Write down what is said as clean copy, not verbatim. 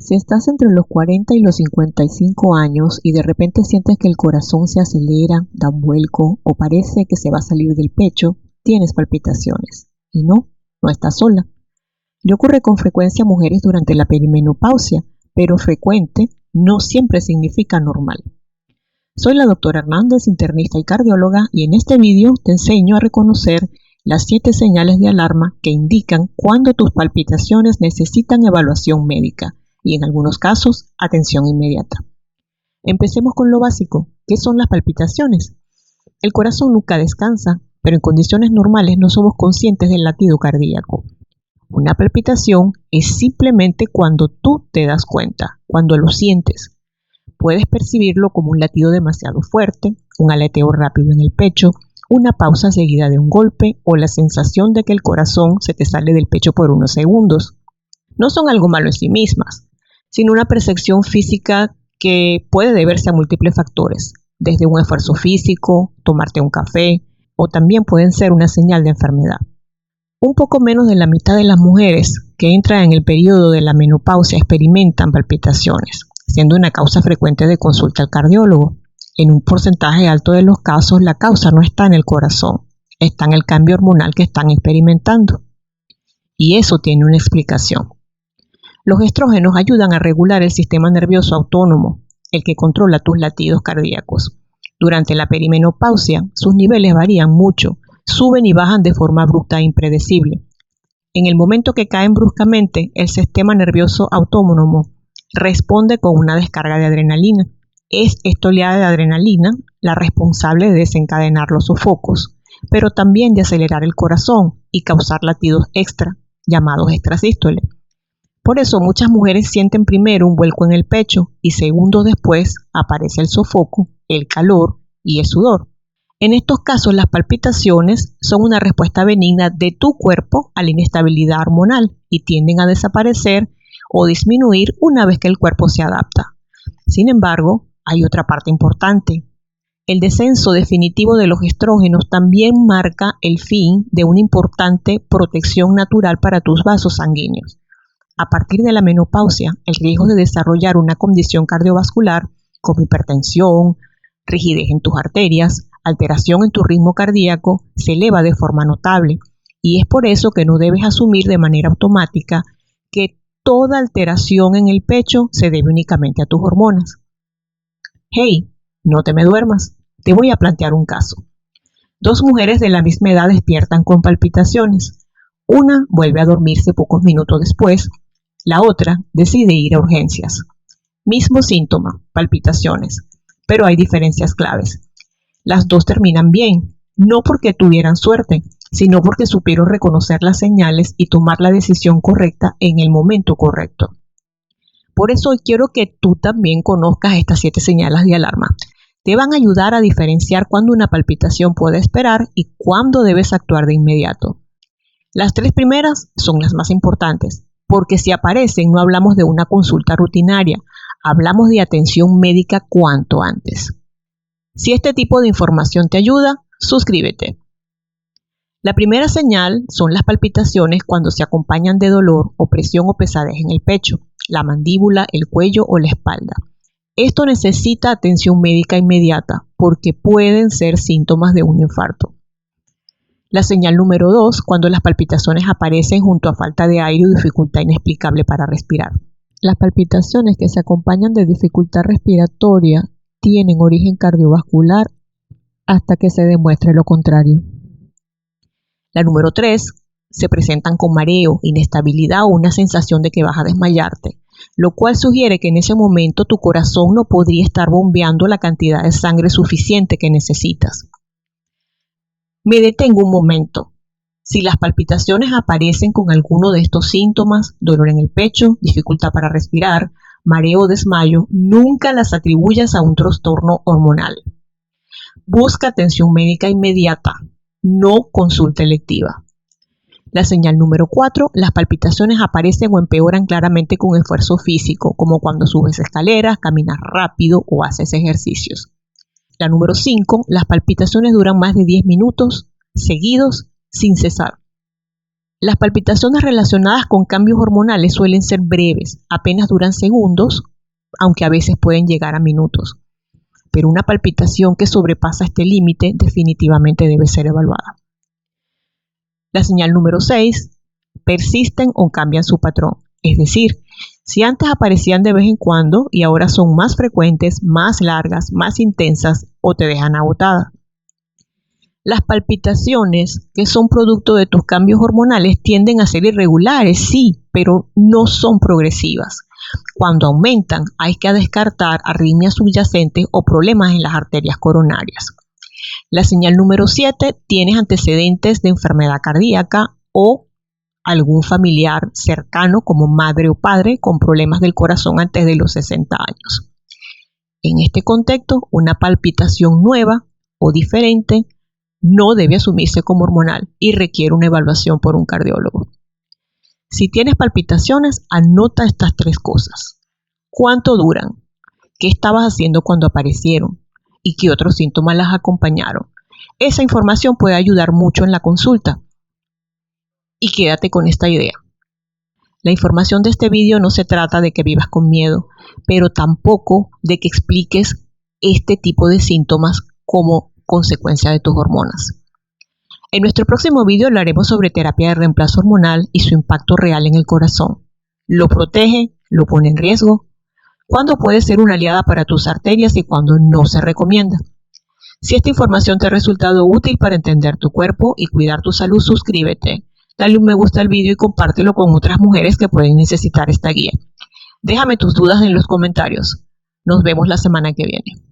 Si estás entre los 40 y los 55 años y de repente sientes que el corazón se acelera, da un vuelco o parece que se va a salir del pecho, tienes palpitaciones. Y no estás sola. Le ocurre con frecuencia a mujeres durante la perimenopausia, pero frecuente no siempre significa normal. Soy la doctora Hernández, internista y cardióloga, y en este vídeo te enseño a reconocer las 7 señales de alarma que indican cuando tus palpitaciones necesitan evaluación médica y en algunos casos atención inmediata. Empecemos con lo básico. ¿Qué son las palpitaciones? El corazón nunca descansa, pero en condiciones normales no somos conscientes del latido cardíaco. Una palpitación es simplemente cuando tú te das cuenta, cuando lo sientes. Puedes percibirlo como un latido demasiado fuerte, un aleteo rápido en el pecho, una pausa seguida de un golpe o la sensación de que el corazón se te sale del pecho por unos segundos. No son algo malo en sí mismas, sino una percepción física que puede deberse a múltiples factores, desde un esfuerzo físico, tomarte un café, o también pueden ser una señal de enfermedad. Un poco menos de la mitad de las mujeres que entran en el periodo de la menopausia experimentan palpitaciones, siendo una causa frecuente de consulta al cardiólogo. En un porcentaje alto de los casos, la causa no está en el corazón, está en el cambio hormonal que están experimentando. Y eso tiene una explicación. Los estrógenos ayudan a regular el sistema nervioso autónomo, el que controla tus latidos cardíacos. Durante la perimenopausia, sus niveles varían mucho, suben y bajan de forma abrupta e impredecible. En el momento que caen bruscamente, el sistema nervioso autónomo responde con una descarga de adrenalina. Es esta oleada de adrenalina la responsable de desencadenar los sofocos, pero también de acelerar el corazón y causar latidos extra, llamados extrasístole. Por eso muchas mujeres sienten primero un vuelco en el pecho y segundos después aparece el sofoco, el calor y el sudor. En estos casos, las palpitaciones son una respuesta benigna de tu cuerpo a la inestabilidad hormonal y tienden a desaparecer o disminuir una vez que el cuerpo se adapta. Sin embargo, hay otra parte importante. El descenso definitivo de los estrógenos también marca el fin de una importante protección natural para tus vasos sanguíneos. A partir de la menopausia, el riesgo de desarrollar una condición cardiovascular como hipertensión, rigidez en tus arterias, alteración en tu ritmo cardíaco se eleva de forma notable, y es por eso que no debes asumir de manera automática que toda alteración en el pecho se debe únicamente a tus hormonas. Hey, no te me duermas, te voy a plantear un caso. 2 mujeres de la misma edad despiertan con palpitaciones. Una vuelve a dormirse pocos minutos después, la otra decide ir a urgencias. Mismo síntoma, palpitaciones, pero hay diferencias claves. Las 2 terminan bien, no porque tuvieran suerte, sino porque supieron reconocer las señales y tomar la decisión correcta en el momento correcto. Por eso hoy quiero que tú también conozcas estas 7 señales de alarma. Te van a ayudar a diferenciar cuándo una palpitación puede esperar y cuándo debes actuar de inmediato. Las 3 primeras son las más importantes, porque si aparecen no hablamos de una consulta rutinaria, hablamos de atención médica cuanto antes. Si este tipo de información te ayuda, suscríbete. La primera señal son las palpitaciones cuando se acompañan de dolor, opresión o pesadez en el pecho, la mandíbula, el cuello o la espalda. Esto necesita atención médica inmediata porque pueden ser síntomas de un infarto. La señal número 2, cuando las palpitaciones aparecen junto a falta de aire o dificultad inexplicable para respirar. Las palpitaciones que se acompañan de dificultad respiratoria tienen origen cardiovascular hasta que se demuestre lo contrario. La número 3, se presentan con mareo, inestabilidad o una sensación de que vas a desmayarte, lo cual sugiere que en ese momento tu corazón no podría estar bombeando la cantidad de sangre suficiente que necesitas. Me detengo un momento. Si las palpitaciones aparecen con alguno de estos síntomas, dolor en el pecho, dificultad para respirar, mareo o desmayo, nunca las atribuyas a un trastorno hormonal. Busca atención médica inmediata, no consulta electiva. La señal número 4, las palpitaciones aparecen o empeoran claramente con esfuerzo físico, como cuando subes escaleras, caminas rápido o haces ejercicios. La número 5, las palpitaciones duran más de 10 minutos seguidos sin cesar. Las palpitaciones relacionadas con cambios hormonales suelen ser breves, apenas duran segundos, aunque a veces pueden llegar a minutos. Pero una palpitación que sobrepasa este límite definitivamente debe ser evaluada. La señal número 6, persisten o cambian su patrón. Es decir, si antes aparecían de vez en cuando y ahora son más frecuentes, más largas, más intensas o te dejan agotada. Las palpitaciones que son producto de tus cambios hormonales tienden a ser irregulares, sí, pero no son progresivas. Cuando aumentan, hay que descartar arritmias subyacentes o problemas en las arterias coronarias. La señal número 7, tienes antecedentes de enfermedad cardíaca o algún familiar cercano como madre o padre con problemas del corazón antes de los 60 años. En este contexto, una palpitación nueva o diferente no debe asumirse como hormonal y requiere una evaluación por un cardiólogo. Si tienes palpitaciones, anota estas 3 cosas. ¿Cuánto duran? ¿Qué estabas haciendo cuando aparecieron? ¿Y qué otros síntomas las acompañaron? Esa información puede ayudar mucho en la consulta. Y quédate con esta idea. La información de este vídeo no se trata de que vivas con miedo, pero tampoco de que expliques este tipo de síntomas como consecuencia de tus hormonas. En nuestro próximo vídeo hablaremos sobre terapia de reemplazo hormonal y su impacto real en el corazón. ¿Lo protege? ¿Lo pone en riesgo? ¿Cuándo puede ser una aliada para tus arterias y cuándo no se recomienda? Si esta información te ha resultado útil para entender tu cuerpo y cuidar tu salud, suscríbete, dale un me gusta al vídeo y compártelo con otras mujeres que pueden necesitar esta guía. Déjame tus dudas en los comentarios. Nos vemos la semana que viene.